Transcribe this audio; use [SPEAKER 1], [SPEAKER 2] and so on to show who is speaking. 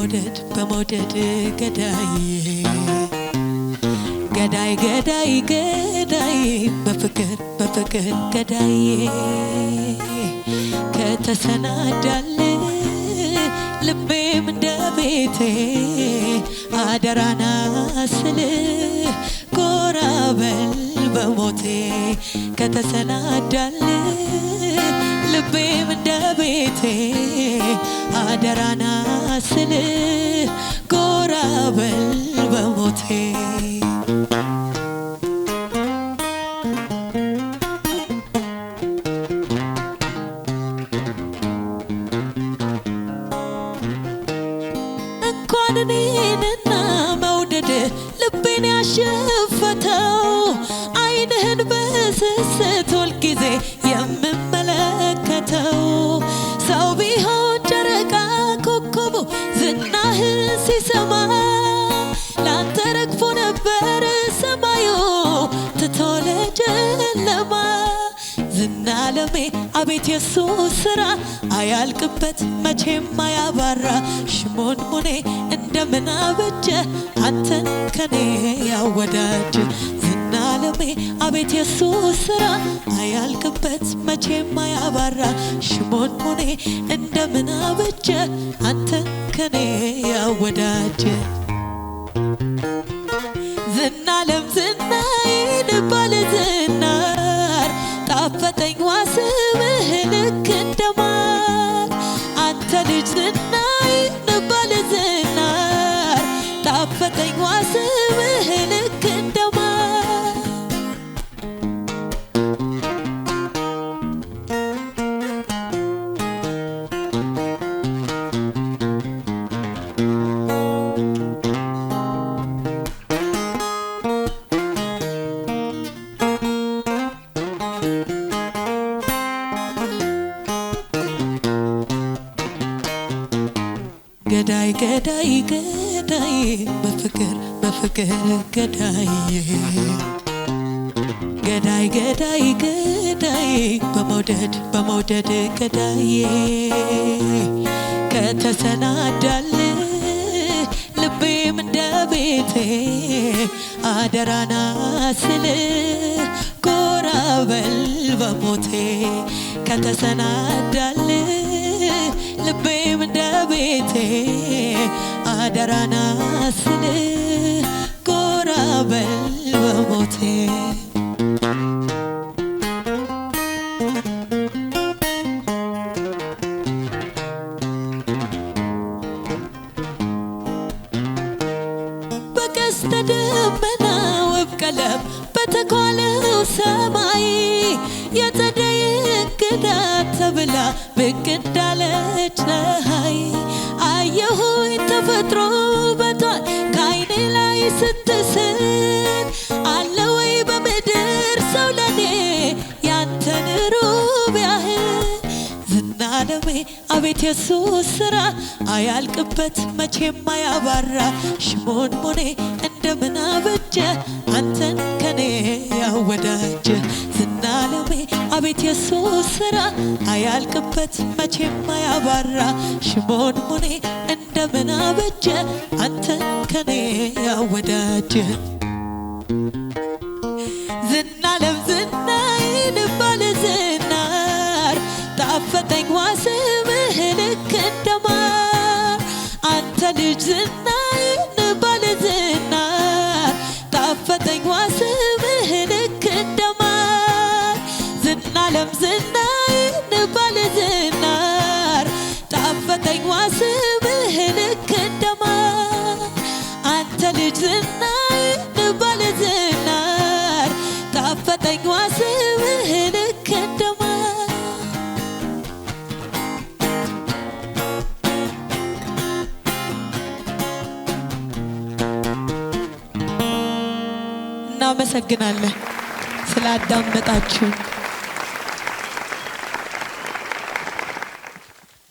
[SPEAKER 1] በመውደድ ገዳይ ገዳይ ገዳይ ገዳይ በፍቅር ገዳይ ከተሰናዳል ልቤም እንደ ቤቴ አደራና ስል ጎራ በል በሞቴ ከተሰናዳል ልቤም እንደ ቤቴ አደራና ስል ጎራ በል በሞቴ እንኳን እኔንና መውደድ ልቤን ያሸፈተው ዓይንህን በስስት ሁልጊዜ የምመለከተው ሰው ቢሆን ጨረቃ ኮከቡ ዝናህን ሲሰማ ላንተ ረግፎ ነበር ሰማዩ ትቶ ለጨለማ ዝና ለሜ አቤት የሱስ ስራ አያልቅበት መቼም አያባራ ሽሞንሙኔ እንደምን አበጀ አንተን ከኔ ያወዳጅ ዝና ለሜ አቤት የሱስ ስራ አያልቅበት መቼም አያባራ ሽሞንሙኔ እንደምን አበጀ አንተን ከኔ ያወዳጅ ዝና ለም ዝናዬን ባለዝናር ጣፈጠኝ ዋስምህ ልክ እንደማር አንተ ልጅ ዝናዬን ባለዝናር ጣፈጠኝ ዋስምህ ልክ እንደማር ገዳይ ገዳይ ገዳይ በፍቅር ገዳይ ገዳይ ገዳይ ገዳይ በመውደድ ገዳይ ከተሰናዳል ልቤም እንደ ቤቴ አደራና ስል ጎራ በል በሞቴ ከተሰናዳል ልቤም እንደ ቤቴ አደራና ስል ጎራ በል በሞቴ በቀስተ ደመና ውብ ቀለም በተኳለው ሰማይ የጸደይ እንግዳ ተብላ ብቅ እንዳለች ፀሐይ አየሁኝ ተፈጥሮ ውበቷን ከዓይኔ ላይ ስትስል አለ ወይ በምድር ሰው ለኔ ያንተን ሩብ ያህል ዝና ለሜ አቤት የሱስ ስራ አያልቅበት መቼም አያባራ ሽሞንሙኔ እንደምን አበጀ አንተን ከኔ ያወዳጀ ዝና ለሜ አቤት የሱስ ስራ አያልቅበት መቼም አያባራ ሽሞንሙኔ እንደምን አበጀ አንተን ከኔ ያወዳጀ ዝና ለም ዝናዬን ባለዝናር ጣፈጠኝ ዋስምህ ልክ እንደማር አንተ ልጅ ዝናዬን ባለዝናር ጣፈጠኝ ዋስምህ ልክ እንደማር ዝና ለም ዝናዬን ባለዝናር ጣፈጠኝ ዋስምህ ልክ እንደማር አንተ ልጅ ዝናዬን ባለዝናር ጣፈጠኝ ዋስምህ ልክ እንደማር እናመሰግናለን ስላዳመጣችሁ።